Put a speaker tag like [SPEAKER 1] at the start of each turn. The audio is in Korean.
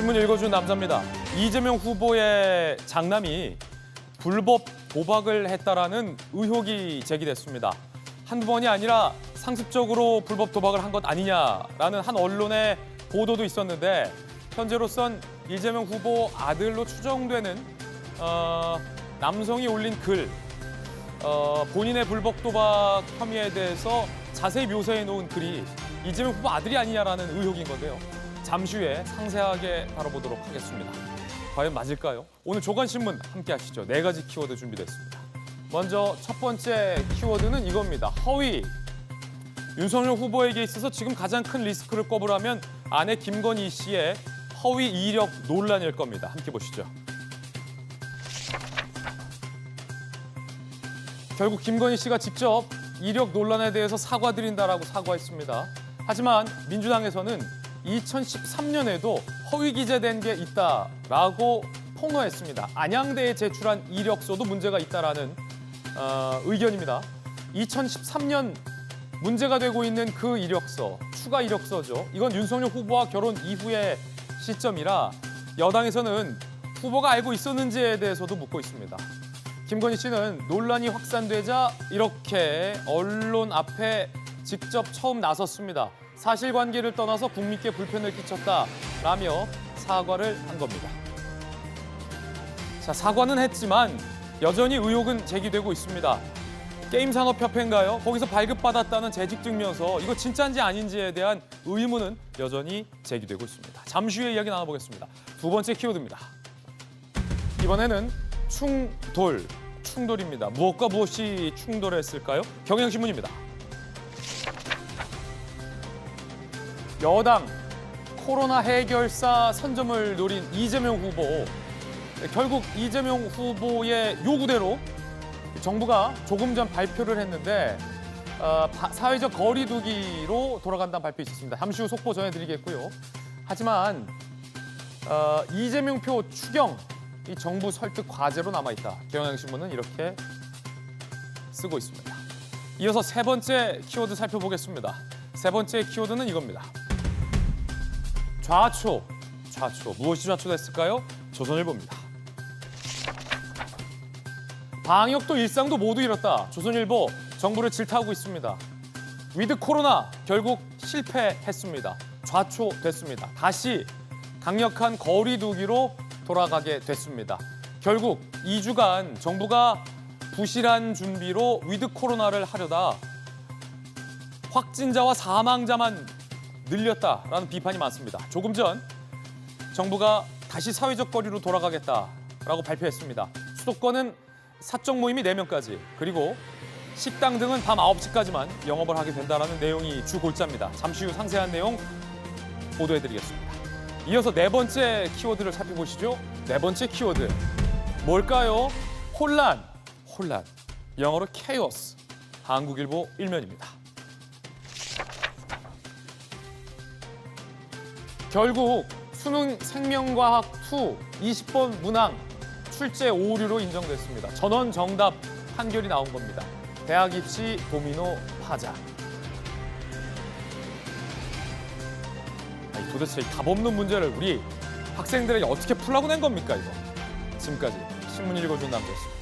[SPEAKER 1] 신문 읽어준 남자입니다. 이재명 후보의 장남이 불법 도박을 했다라는 의혹이 제기됐습니다. 한두 번이 아니라 상습적으로 불법 도박을 한 것 아니냐라는 한 언론의 보도도 있었는데 현재로선 이재명 후보 아들로 추정되는 남성이 올린 글, 본인의 불법 도박 혐의에 대해서 자세히 묘사해 놓은 글이 이재명 후보 아들이 아니냐라는 의혹인 건데요. 잠시 후에 상세하게 다뤄보도록 하겠습니다. 과연 맞을까요? 오늘 조간신문 함께 하시죠. 4가지 키워드 준비됐습니다. 먼저 첫 번째 키워드는 이겁니다. 허위. 윤석열 후보에게 있어서 지금 가장 큰 리스크를 꼽으라면 아내 김건희 씨의 허위 이력 논란일 겁니다. 함께 보시죠. 결국 김건희 씨가 직접 이력 논란에 대해서 사과드린다라고 사과했습니다. 하지만 민주당에서는 2013년에도 허위 기재된 게 있다라고 폭로했습니다. 안양대에 제출한 이력서도 문제가 있다라는 의견입니다. 2013년 문제가 되고 있는 그 이력서, 추가 이력서죠. 이건 윤석열 후보와 결혼 이후의 시점이라 여당에서는 후보가 알고 있었는지에 대해서도 묻고 있습니다. 김건희 씨는 논란이 확산되자 이렇게 언론 앞에 직접 처음 나섰습니다. 사실관계를 떠나서 국민께 불편을 끼쳤다라며 사과를 한 겁니다. 자, 사과는 했지만 여전히 의혹은 제기되고 있습니다. 게임산업협회인가요? 거기서 발급받았다는 재직증명서, 이거 진짜인지 아닌지에 대한 의문은 여전히 제기되고 있습니다. 잠시 후에 이야기 나눠보겠습니다. 두 번째 키워드입니다. 이번에는 충돌입니다. 무엇과 무엇이 충돌했을까요? 경향신문입니다. 여당 코로나 해결사 선점을 노린 이재명 후보. 결국 이재명 후보의 요구대로 정부가 조금 전 발표를 했는데 사회적 거리 두기로 돌아간다는 발표 있었습니다. 잠시 후 속보 전해드리겠고요. 하지만 이재명표 추경, 이 정부 설득 과제로 남아있다. 경향신문은 이렇게 쓰고 있습니다. 이어서 세 번째 키워드 살펴보겠습니다. 세 번째 키워드는 이겁니다. 좌초. 무엇이 좌초됐을까요? 조선일보입니다. 방역도 일상도 모두 잃었다. 조선일보 정부를 질타하고 있습니다. 위드 코로나 결국 실패했습니다. 좌초됐습니다. 다시 강력한 거리 두기로 돌아가게 됐습니다. 결국 2주간 정부가 부실한 준비로 위드 코로나를 하려다 확진자와 사망자만 늘렸다라는 비판이 많습니다. 조금 전 정부가 다시 사회적 거리로 돌아가겠다라고 발표했습니다. 수도권은 사적 모임이 4명까지, 그리고 식당 등은 밤 9시까지만 영업을 하게 된다는 내용이 주 골자입니다. 잠시 후 상세한 내용 보도해드리겠습니다. 이어서 네 번째 키워드를 살펴보시죠. 네 번째 키워드. 뭘까요? 혼란. 영어로 chaos. 한국일보 1면입니다. 결국 수능 생명과학 2 20번 문항 출제 오류로 인정됐습니다. 전원 정답 판결이 나온 겁니다. 대학 입시 도미노 파장. 아니, 도대체 이 답 없는 문제를 우리 학생들에게 어떻게 풀라고 낸 겁니까, 이거? 지금까지 신문 읽어준 남자였습니다.